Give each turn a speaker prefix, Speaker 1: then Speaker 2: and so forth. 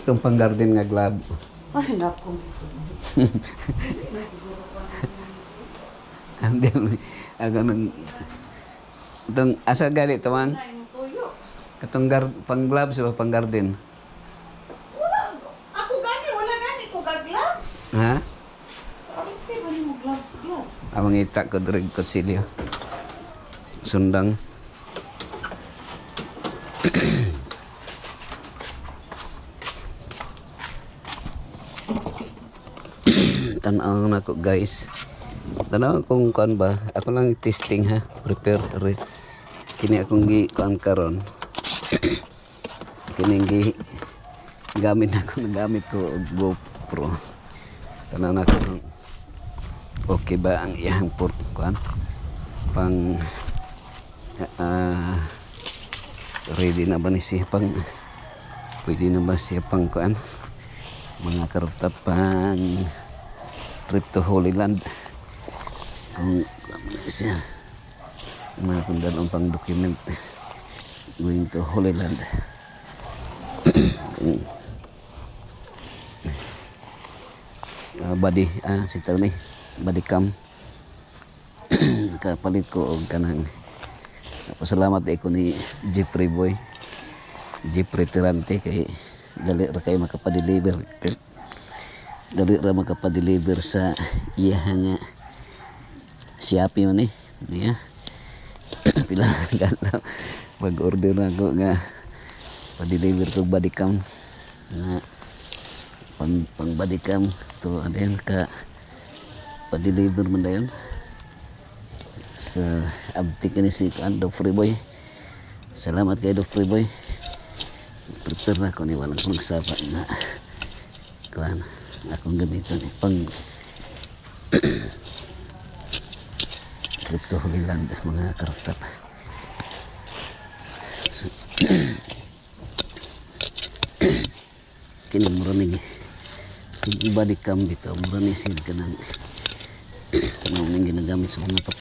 Speaker 1: Atong pang garden nga glove.
Speaker 2: Ay, naku.
Speaker 1: Hindi ako nang itong asa gali tawang katong pang gloves o pang garden.
Speaker 2: Wala. Ako gani, wala gani ko gloves.
Speaker 1: Ha?
Speaker 2: Okay, ba mo gloves?
Speaker 1: Amang ita ko diri kutsilyo. Sundang. Tanaw na ko guys. Tanaw kung kuan ba. Ako lang testing ha. Prepare. Kini akong kuan karon. Kini gamit ko og GoPro. Tanaw na ko okay ba ang iyang kuan pang ready na ba ni siya pang pwede na ba siya pang kuan mga karta pang trip to Holy Land kung siya mga kundalong pang document going to Holy Land. Body si Tony body cam kapalit ko og kanang pasalamat ko ni Jeffrey Boy Jeffrey Tirante kay dali ra kay makapadeliver sa iya nga Shopee man niya pila galaw mag-order ako nga pa-deliver ko body cam nga pang body cam to aden ka pa-deliver man dayon sa abtik ni si Ando Free Boy. Salamat kay Do Free Boy. Prepare na ko ni walang kung sapa na kuan akong gamiton pang trip to Holy Land mga karafta. So, kini mura ni body cam bitaw mura ni sid kanang ginagamit sa mga